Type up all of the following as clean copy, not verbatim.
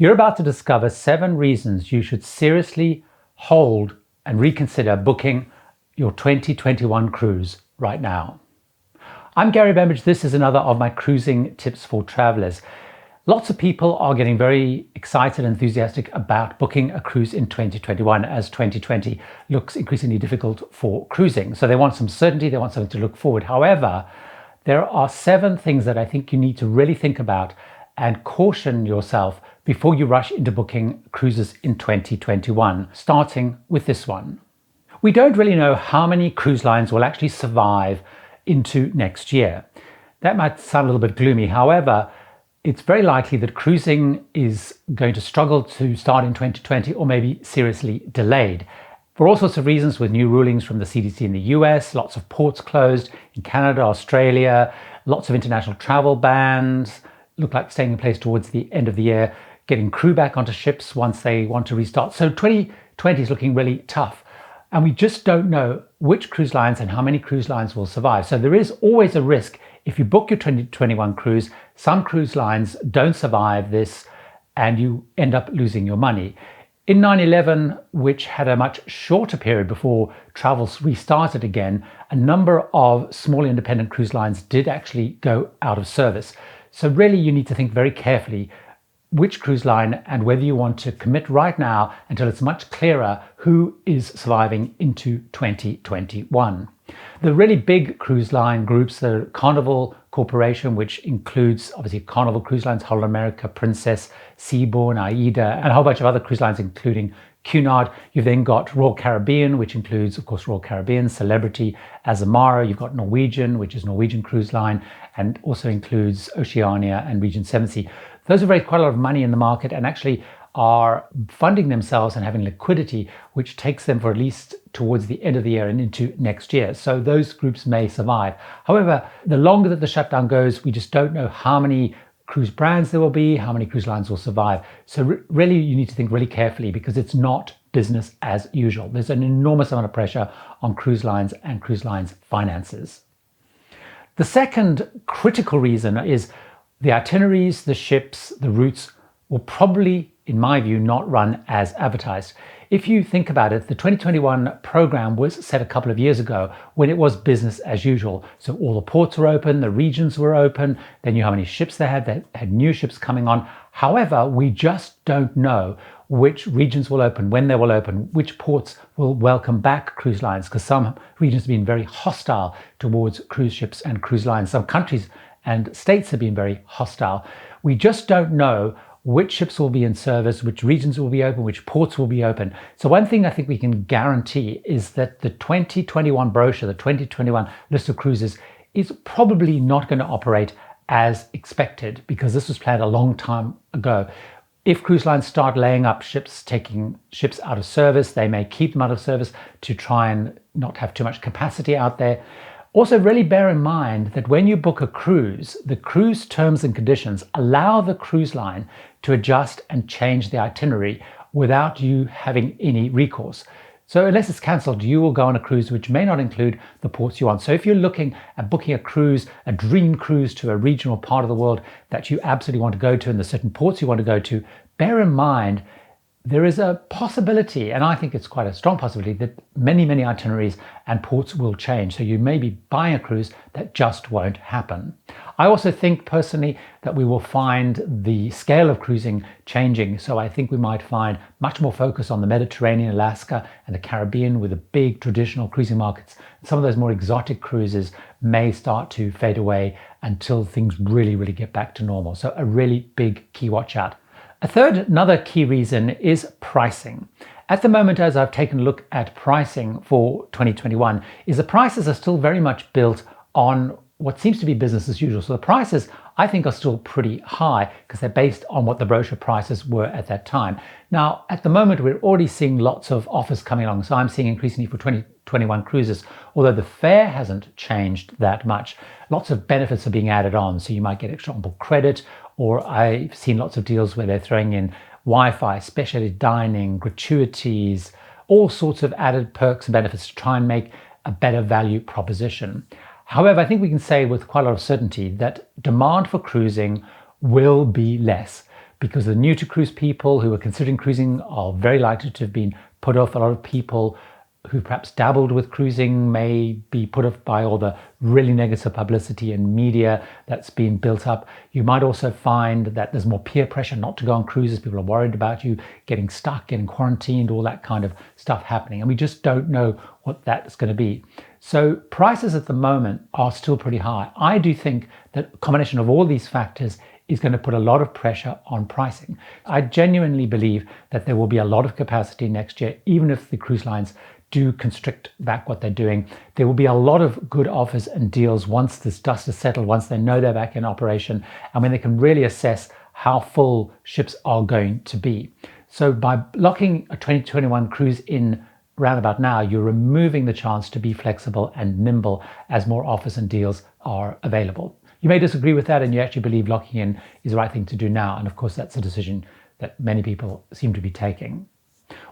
You're about to discover 7 reasons you should seriously hold and reconsider booking your 2021 cruise right now. I'm Gary Bembridge. This is another of my cruising tips for travelers. Lots of people are getting very excited and enthusiastic about booking a cruise in 2021 as 2020 looks increasingly difficult for cruising. So they want some certainty, they want something to look forward. However, there are 7 things that I think you need to really think about and caution yourself before you rush into booking cruises in 2021, starting with this one. We don't really know how many cruise lines will actually survive into next year. That might sound a little bit gloomy. However, it's very likely that cruising is going to struggle to start in 2020 or maybe seriously delayed. For all sorts of reasons, with new rulings from the CDC in the US, lots of ports closed in Canada, Australia, lots of international travel bans, look like staying in place towards the end of the year, getting crew back onto ships once they want to restart. So 2020 is looking really tough. And we just don't know which cruise lines and how many cruise lines will survive. So there is always a risk if you book your 2021 cruise, some cruise lines don't survive this and you end up losing your money. In 9/11, which had a much shorter period before travels restarted again, a number of small independent cruise lines did actually go out of service. So really you need to think very carefully which cruise line and whether you want to commit right now until it's much clearer who is surviving into 2021. The really big cruise line groups, the Carnival Corporation, which includes obviously Carnival Cruise Lines, Holland America, Princess, Seabourn, AIDA, and a whole bunch of other cruise lines, including Cunard. You've then got Royal Caribbean, which includes, of course, Royal Caribbean, Celebrity, Azamara. You've got Norwegian, which is Norwegian Cruise Line, and also includes Oceania and Regent Seven Seas. Those have raised quite a lot of money in the market and actually are funding themselves and having liquidity, which takes them for at least towards the end of the year and into next year. So those groups may survive. However, the longer that the shutdown goes, we just don't know how many cruise brands there will be, how many cruise lines will survive. So really, you need to think really carefully because it's not business as usual. There's an enormous amount of pressure on cruise lines and cruise lines' finances. The second critical reason is the itineraries, the ships, the routes will probably, in my view, not run as advertised. If you think about it, the 2021 program was set a couple of years ago when it was business as usual. So all the ports were open, the regions were open, they knew how many ships they had new ships coming on. However, we just don't know which regions will open, when they will open, which ports will welcome back cruise lines, because some regions have been very hostile towards cruise ships and cruise lines. Some countries and states have been very hostile. We just don't know which ships will be in service, which regions will be open, which ports will be open. So one thing I think we can guarantee is that the 2021 brochure, the 2021 list of cruises, is probably not going to operate as expected because this was planned a long time ago. If cruise lines start laying up ships, taking ships out of service, they may keep them out of service to try and not have too much capacity out there. Also, really bear in mind that when you book a cruise, the cruise terms and conditions allow the cruise line to adjust and change the itinerary without you having any recourse. So unless it's cancelled, you will go on a cruise which may not include the ports you want. So if you're looking at booking a cruise, a dream cruise to a regional part of the world that you absolutely want to go to and the certain ports you want to go to, bear in mind there is a possibility, and I think it's quite a strong possibility, that many itineraries and ports will change. So you may be buying a cruise that just won't happen. I also think personally that we will find the scale of cruising changing. So I think we might find much more focus on the Mediterranean, Alaska, and the Caribbean with the big traditional cruising markets. Some of those more exotic cruises may start to fade away until things really get back to normal. So a really big key watch out. Another key reason is pricing. At the moment, as I've taken a look at pricing for 2021, is the prices are still very much built on what seems to be business as usual. So the prices, I think, are still pretty high because they're based on what the brochure prices were at that time. Now, at the moment, we're already seeing lots of offers coming along. So I'm seeing increasingly for 2021 cruises, although the fare hasn't changed that much, lots of benefits are being added on. So you might get extra onboard credit, or I've seen lots of deals where they're throwing in Wi-Fi, specialty dining, gratuities, all sorts of added perks and benefits to try and make a better value proposition. However, I think we can say with quite a lot of certainty that demand for cruising will be less because the new to cruise people who are considering cruising are very likely to have been put off. A lot of people who perhaps dabbled with cruising may be put off by all the really negative publicity and media that's been built up. You might also find that there's more peer pressure not to go on cruises. People are worried about you getting stuck, getting quarantined, all that kind of stuff happening. And we just don't know what that's going to be. So prices at the moment are still pretty high. I do think that a combination of all these factors is going to put a lot of pressure on pricing. I genuinely believe that there will be a lot of capacity next year, even if the cruise lines do constrict back what they're doing. There will be a lot of good offers and deals once this dust is settled, once they know they're back in operation, and when they can really assess how full ships are going to be. So by locking a 2021 cruise in round about now, you're removing the chance to be flexible and nimble as more offers and deals are available. You may disagree with that and you actually believe locking in is the right thing to do now. And of course, that's a decision that many people seem to be taking.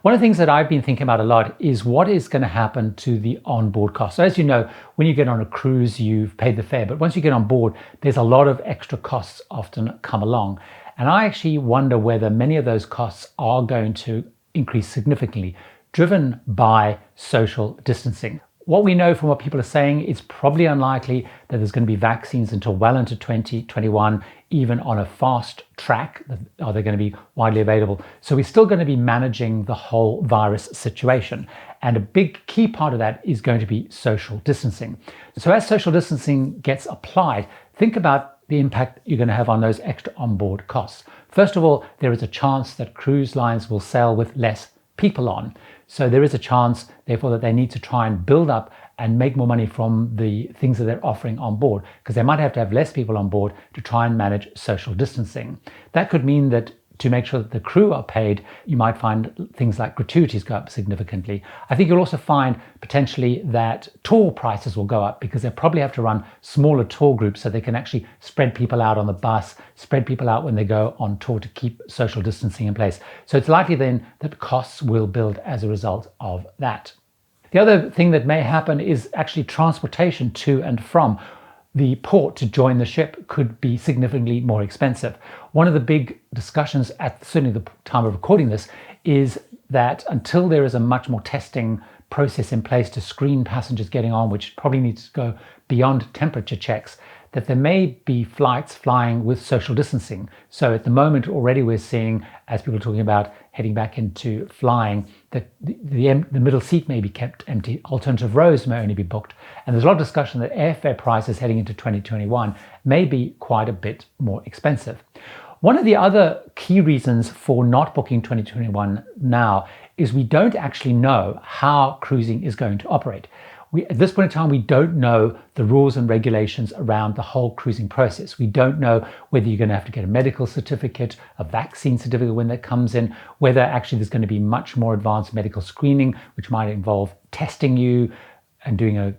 One of the things that I've been thinking about a lot is what is going to happen to the onboard cost. So as you know, when you get on a cruise, you've paid the fare, but once you get on board, there's a lot of extra costs often come along. And I actually wonder whether many of those costs are going to increase significantly, driven by social distancing. What we know from what people are saying, it's probably unlikely that there's going to be vaccines until well into 2021, even on a fast track. Are they going to be widely available? So we're still going to be managing the whole virus situation. And a big key part of that is going to be social distancing. So as social distancing gets applied, think about the impact you're going to have on those extra onboard costs. First of all, there is a chance that cruise lines will sail with less people on. So there is a chance, therefore, that they need to try and build up and make more money from the things that they're offering on board, because they might have to have less people on board to try and manage social distancing. That could mean that to make sure that the crew are paid, you might find things like gratuities go up significantly. I think you'll also find potentially that tour prices will go up because they'll probably have to run smaller tour groups so they can actually spread people out on the bus, spread people out when they go on tour to keep social distancing in place. So it's likely then that costs will build as a result of that. The other thing that may happen is actually transportation to and from the port to join the ship could be significantly more expensive. One of the big discussions at certainly the time of recording this is that until there is a much more testing process in place to screen passengers getting on, which probably needs to go beyond temperature checks, that there may be flights flying with social distancing. So at the moment already we're seeing, as people are talking about heading back into flying, that the middle seat may be kept empty, alternative rows may only be booked. And there's a lot of discussion that airfare prices heading into 2021 may be quite a bit more expensive. One of the other key reasons for not booking 2021 now is we don't actually know how cruising is going to operate. At this point in time, we don't know the rules and regulations around the whole cruising process. We don't know whether you're going to have to get a medical certificate, a vaccine certificate when that comes in, whether actually there's going to be much more advanced medical screening, which might involve testing you and doing a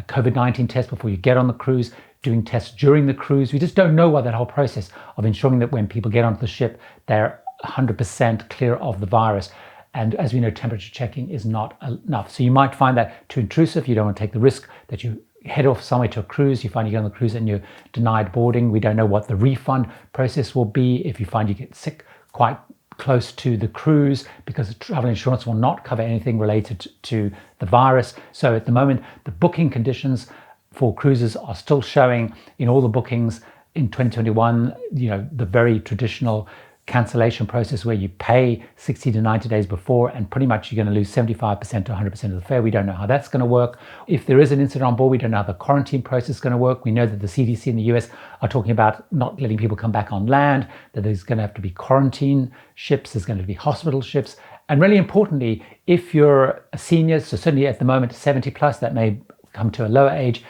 COVID-19 test before you get on the cruise, doing tests during the cruise. We just don't know what that whole process of ensuring that when people get onto the ship, they're 100% clear of the virus. And as we know, temperature checking is not enough. So you might find that too intrusive. You don't want to take the risk that you head off somewhere to a cruise. You find you get on the cruise and you're denied boarding. We don't know what the refund process will be if you find you get sick quite close to the cruise, because travel insurance will not cover anything related to the virus. So at the moment, the booking conditions for cruises are still showing in all the bookings in 2021, the very traditional cancellation process where you pay 60 to 90 days before and pretty much you're going to lose 75% to 100% of the fare. We don't know how that's going to work. If there is an incident on board, we don't know how the quarantine process is going to work. We know that the CDC in the US are talking about not letting people come back on land, that there's going to have to be quarantine ships, there's going to be hospital ships. And really importantly, if you're a senior, so certainly at the moment 70 plus, that may come to a lower age,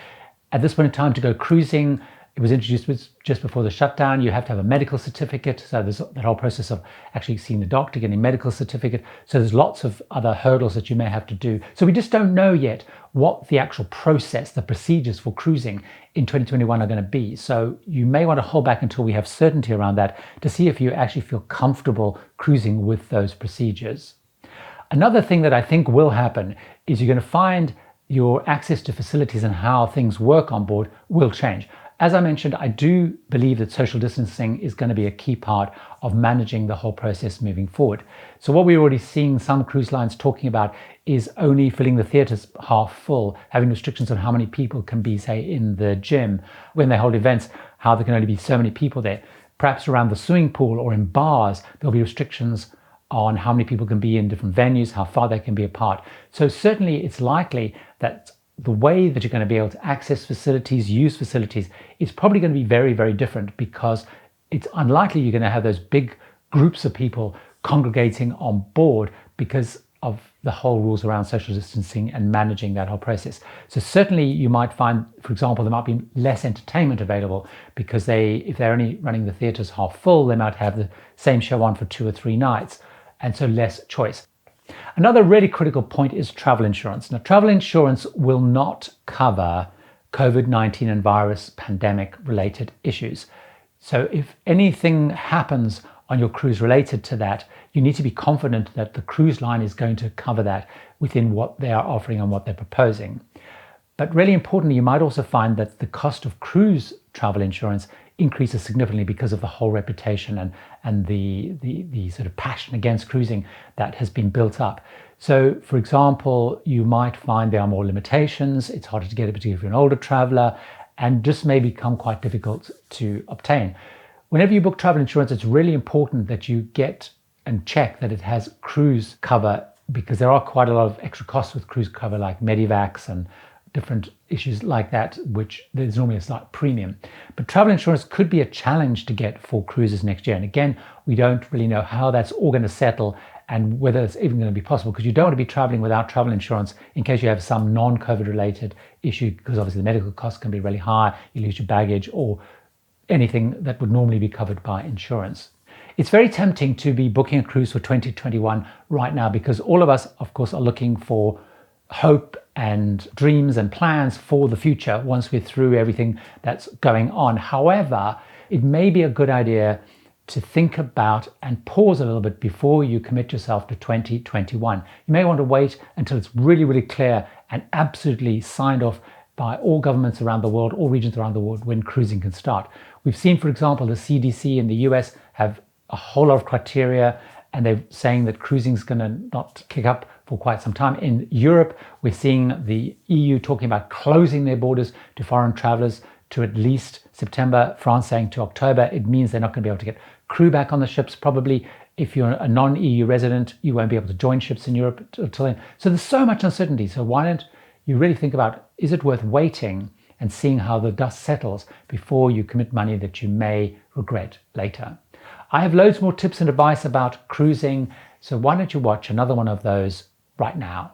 at this point in time to go cruising, it was introduced just before the shutdown. You have to have a medical certificate. So there's that whole process of actually seeing the doctor, getting a medical certificate. So there's lots of other hurdles that you may have to do. So we just don't know yet what the actual process, the procedures for cruising in 2021 are going to be. So you may want to hold back until we have certainty around that to see if you actually feel comfortable cruising with those procedures. Another thing that I think will happen is you're going to find your access to facilities and how things work on board will change. As I mentioned, I do believe that social distancing is going to be a key part of managing the whole process moving forward. So what we're already seeing some cruise lines talking about is only filling the theatres half full, having restrictions on how many people can be, say, in the gym. When they hold events, how there can only be so many people there. Perhaps around the swimming pool or in bars, there'll be restrictions on how many people can be in different venues, how far they can be apart. So certainly it's likely that the way that you're going to be able to access facilities, use facilities, is probably going to be very, very different, because it's unlikely you're going to have those big groups of people congregating on board because of the whole rules around social distancing and managing that whole process. So certainly you might find, for example, there might be less entertainment available because if they're only running the theatres half full, they might have the same show on for 2 or 3 nights, and so less choice. Another really critical point is travel insurance. Now, travel insurance will not cover COVID-19 and virus pandemic related issues. So if anything happens on your cruise related to that, you need to be confident that the cruise line is going to cover that within what they are offering and what they're proposing. But really importantly, you might also find that the cost of cruise travel insurance increases significantly because of the whole reputation and the sort of passion against cruising that has been built up. So, for example, you might find there are more limitations, it's harder to get it, particularly if you're an older traveler, and just may become quite difficult to obtain. Whenever you book travel insurance, it's really important that you get and check that it has cruise cover, because there are quite a lot of extra costs with cruise cover, like Medivacs and different issues like that, which there's normally a slight premium. But travel insurance could be a challenge to get for cruises next year. And again, we don't really know how that's all going to settle and whether it's even going to be possible, because you don't want to be traveling without travel insurance in case you have some non-COVID related issue, because obviously the medical costs can be really high, you lose your baggage or anything that would normally be covered by insurance. It's very tempting to be booking a cruise for 2021 right now, because all of us, of course, are looking for hope and dreams and plans for the future once we're through everything that's going on. However, it may be a good idea to think about and pause a little bit before you commit yourself to 2021. You may want to wait until it's really, really clear and absolutely signed off by all governments around the world, all regions around the world, when cruising can start. We've seen, for example, the CDC in the US have a whole lot of criteria, and they're saying that cruising is going to not kick up for quite some time. In Europe, we're seeing the EU talking about closing their borders to foreign travelers to at least September, France saying to October. It means they're not going to be able to get crew back on the ships. Probably if you're a non-EU resident, you won't be able to join ships in Europe until then. So there's so much uncertainty. So why don't you really think about, is it worth waiting and seeing how the dust settles before you commit money that you may regret later? I have loads more tips and advice about cruising, so why don't you watch another one of those right now?